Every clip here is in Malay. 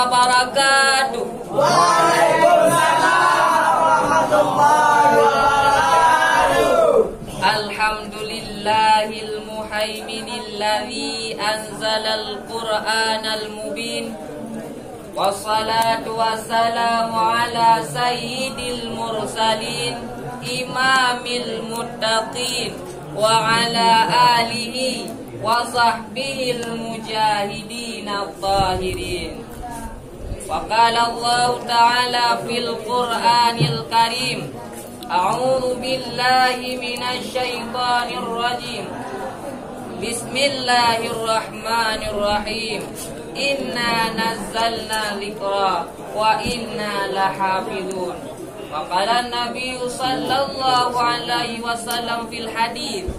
wabarakatuh. Waalaikumsalam warahmatullahi wabarakatuh. Alhamdulillahil muhaiminilladzi anzalal qur'anal mubin. Wassalatu wassalamu ala sayyidil mursalin imamil muttaqin wa ala alihi wa sahbihil mujahidin at-tahirin. Wa qala Allah ta'ala fil Qur'anil Karim, a'udzu billahi minasy syaithanir rajim. Bismillahirrahmanirrahim. Inna nazzalna dzikra wa inna lahafizun. Wa qala an-nabiy sallallahu alaihi wasallam fil hadits,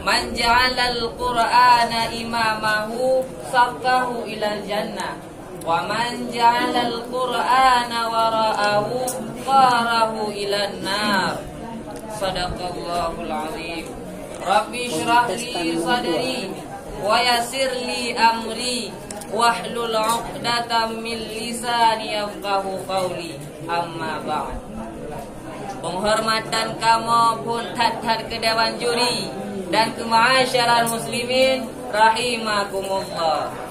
man ja'alal qur'ana imamahu saqahu ilal jannah wa man ja'alal qur'ana wara'ahu qarahu ilan nar. Sadaqallahul azim. Rabbi shrah li sadri wa yassir li amri wahlul 'uqdatam min lisani yafqahu qawli. Amma ba'd. Penghormatan kamu pun tat-tat ke Dewan Juri dan ke ma'asyiral muslimin rahimakumullah.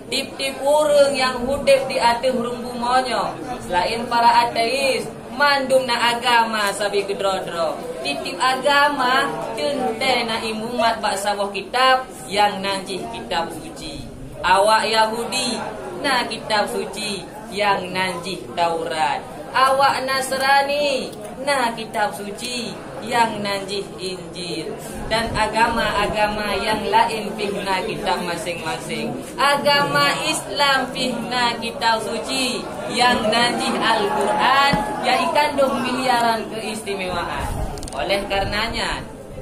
Tip-tip urang yang hudip di atas rumbu monyo selain para ateis mandum na agama sabi gedrodro. Titip agama tente na imumat bak sabah kitab yang nanjih kitab suci. Awak Yahudi na kitab suci yang nanjih Taurat. Awak Nasrani na kitab suci yang nanjih Injil. Dan agama-agama yang lain fihna kitab masing-masing. Agama Islam fihna kitab suci yang nanjih Al-Quran yang ikandung miliaran keistimewaan. Oleh karenanya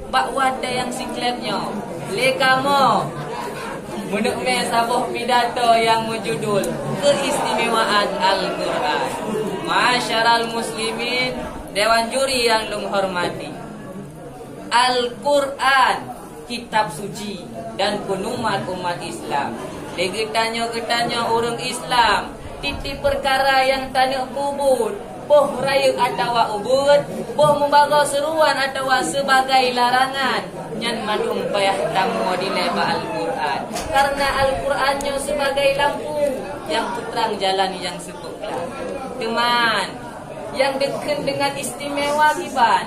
bak wada yang siklepnya lekamo menuk me sabuh pidato yang menjudul keistimewaan Al-Quran. Masyarakat muslimin, Dewan Juri yang lung hormati, Al-Quran kitab suci dan penumat umat Islam. Legetanyo-getanyo orang Islam titi perkara yang tanah bubut, boh raya atawa ubud, boh membaga seruan atawa sebagai larangan, nyan madung payah tamu di leba Al-Quran. Karena Al-Qurannya sebagai lampu yang putrang jalan yang sepuklah. Teman yang dekat dengan istimewa kiban,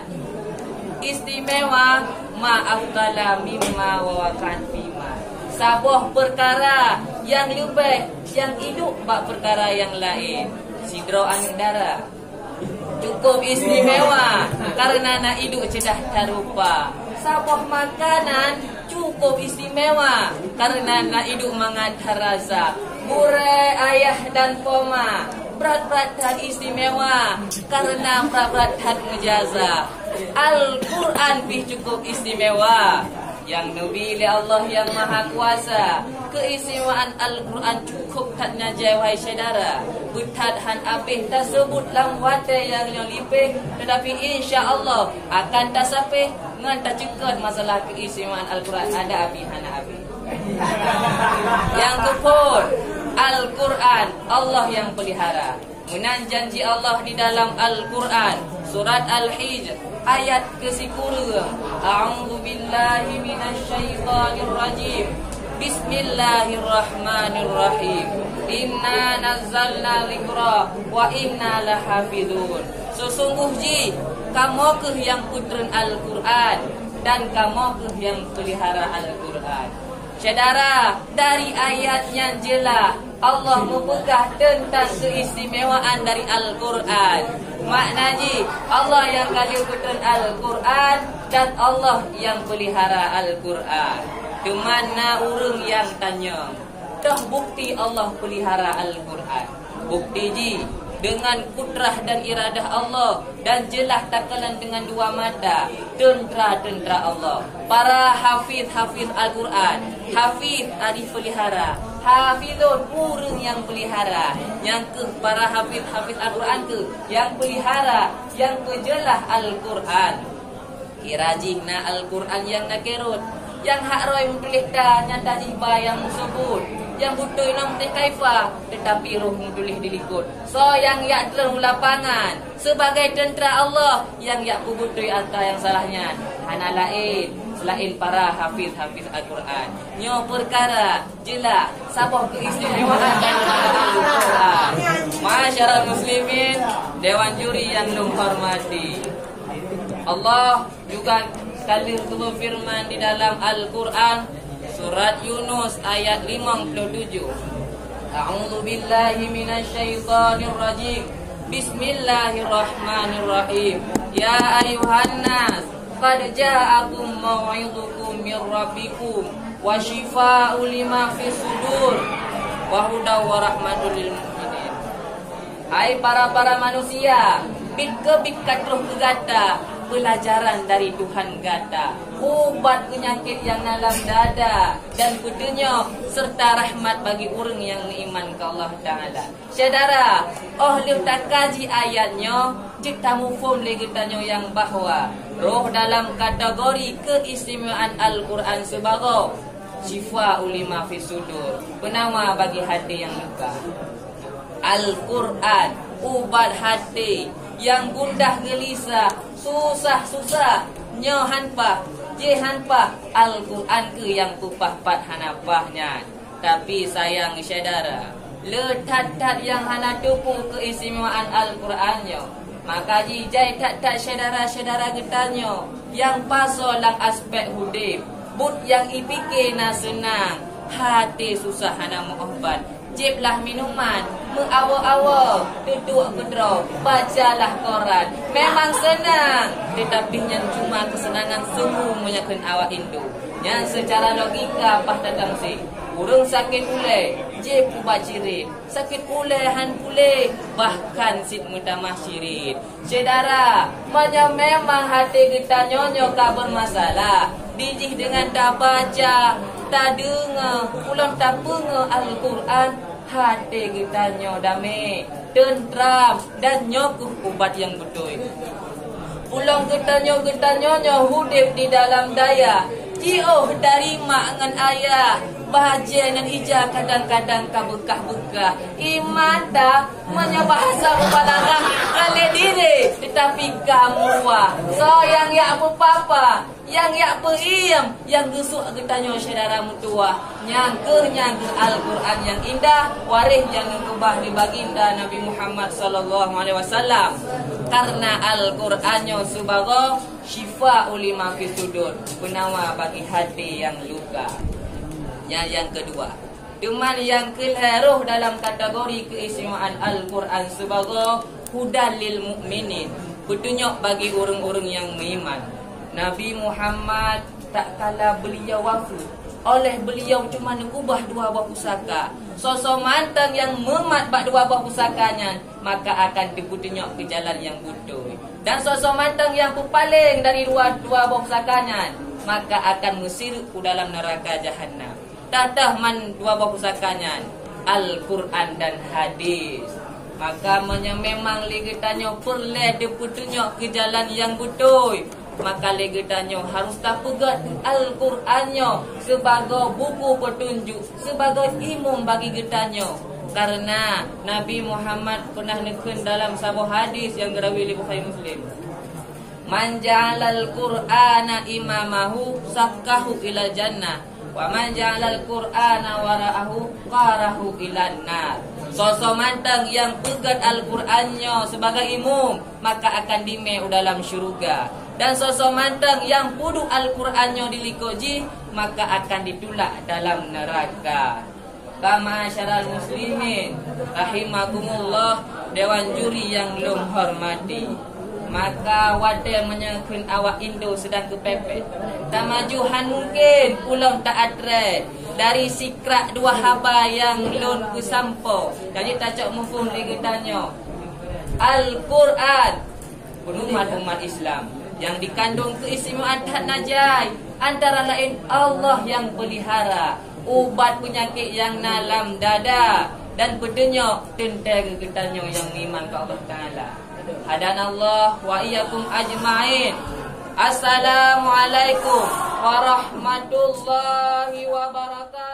istimewa ma'afdala mimma wawakan fima. Sabuh perkara yang lebih yang hidup bak perkara yang lain. Sidro angin darah cukup istimewa karena nak hidup cedah tarupa. Sabuh makanan cukup istimewa karena nak hidup mengadar rasa. Murai ayah dan poma berat-berat dan istimewa karena berat-berat dan menjaza. Al-Quran bih cukup istimewa yang Nabi Allah yang Maha Kuasa. Keistimewaan Al-Quran cukup tak najai wahai saudara. Butadhan abih tersebut dalam wadah yang lipih, tetapi insya-Allah akan tasapih ngan tercekat masalah keistimewaan Al-Quran ada abih hana abih. Yang kepun Al-Quran Allah yang pelihara. Menan janji Allah di dalam Al-Quran surat Al-Hijr ayat ke-10. A'udzu billahi minasy syaithanir rajim. Bismillahirrahmanirrahim. Inna nazzalna dzikra wa inna lahafizun. Sesungguh ji kamu ke yang putren Al-Quran dan kamu ke yang pelihara Al-Quran. Saudara, dari ayatnya jelas Allah memegah tentang keistimewaan dari Al-Quran. Maknanya Allah yang kali putren Al-Quran dan Allah yang pelihara Al-Quran. Di mana orang yang tanya, dah bukti Allah pelihara Al-Quran. Bukti ji dengan kudrah dan iradah Allah dan jelas takalan dengan dua mata tentera-tentera Allah. Para hafiz-hafiz Al-Quran, hafiz ari pelihara, hafizun orang yang pelihara. Yang ke para hafiz-hafiz Al-Quran ke yang pelihara, yang kejelah Al-Quran. Irajihna Al-Quran yang nakerut, yang hak roy menulis dah nyata jiba yang sebut, yang butuh nam teh kaifa, tetapi roh tulis dilikut. So yang yak terung lapangan sebagai tentera Allah, yang yak butuh alta yang salahnya hana lain selain para hafiz-hafiz Al-Quran. Nyo perkara jelas sabah keistimewaan Al-Quran. Masyarakat muslimin, dewan juri yang hormati, Allah juga sekali berfirman di dalam Al-Quran surat Yunus ayat 57. A'udzu billahi minasyaitonir rajim. Bismillahirrahmanirrahim. Ya ayuhan nas, qad ja'akum mau'idukum mir rabbikum wa shifaa'un lima fis sudur wa hudaw wa rahmatul lil mu'minin. Hai para manusia, bikat roh kegata, pelajaran dari Tuhan gata, ubat penyakit yang dalam dada, dan petunjuk serta rahmat bagi orang yang beriman ke Allah Ta'ala. Saudara, lihat tak kaji ayatnya, kita mufum lagi tanya yang bahawa roh dalam kategori keistimewaan Al-Quran sebagai syifa ulima fi sudur, penawar bagi hati yang luka. Al-Quran ubat hati yang gundah gelisah, susah nyo hanpa je hanpa. Al-Quran ke yang pupah pat hanapahnya. Tapi sayang saudara, letat yang hana tupu keistimewaan Al-Qurannya, maka jijai tak saudara getanyo yang pasal lang aspek hudib, but yang ipike na senang, hati susah hana mu'obat. Jiblah minuman, mengawa-awa, duduk kedro, bacalah koran. Memang senang, tetapi yang cuma kesenangan sungguh menyakin awak Hindu. Yang secara logika apa datang si urung sakit ule, jib ubat cirit, sakit ule han pule, bahkan sit mutamah cirit. Saudara, memang hati kita nyonyo kabar masalah. Dijih dengan tak baca, tak dengar, ulang tak penga Al-Quran, hati kita nyo damai, tentram dan nyokuh ubat yang betul. Ulang kita nyo hudip di dalam daya, jioh dari mak dengan ayah, bahagia dan ijah kadang-kadang kabekah-bekah. Iman tak menyebahasa berbalarang oleh diri, tetapi kamu wah. So yang yak papa, yang yak peiem, yang gesuk getanyo saudara mutua, nyangke Al-Quran yang indah, waris yang ngubah di baginda Nabi Muhammad sallallahu alaihi wasallam. Karena Al-Qurannya sebagai syifa ulima fi sudur, penawar bagi hati yang luka. Yang kedua, teman yang keliru dalam kategori keistimewaan Al-Quran sebagai hudan lil mu'minin, petunjuk bagi orang-orang yang beriman. Nabi Muhammad tak kala beliau wafat, oleh beliau cuma mengubah 2 buah pusaka. Sosok mantan yang memat bak 2 buah pusakanya, maka akan dipetunjuk ke jalan yang betul. Dan sosok mantan yang berpaling dari 2 buah pusakanya, maka akan mesir ke dalam neraka jahannam. Tatah man 2 buah pusakanya, Al-Quran dan hadis. Maka memang legetanyo perlu dipetunjuk ke jalan yang betul. Maka legetanyo harus tak pegat Al-Qurannya sebagai buku petunjuk, sebagai imam bagi getanyo. Karena Nabi Muhammad pernah neken dalam sebuah hadis yang diriwayatkan Bukhari Muslim, man ja'alal Qur'ana imamahu sakkahu ila jannah, wa man ja'alal Qur'ana wara'ahu qarahu ilan nar. Sosok mantang yang pegat Al-Qurannya sebagai imam, maka akan dime dalam syurga. Dan sosok mantang yang puduk Al-Qurannya dilikoji, maka akan ditulak dalam neraka. Masyarakat muslimin rahimakumullah, dewan juri yang lum hormati, maka wadah menyakin awak Indo sedang kepepet. Tak majuhan mungkin pulang tak adre dari sikrak 2 haba yang lon kesampo. Jadi tak cok mufum digetanyo Al-Quran umat Islam yang dikandung keistimewaan tak najai, antara lain Allah yang pelihara, ubat penyakit yang dalam dada, dan petunjuk tentang kegetanyo yang iman ke Allah Ta'ala. Hadanallah wa iyyakum ajma'in. Assalamualaikum warahmatullahi wabarakatuh.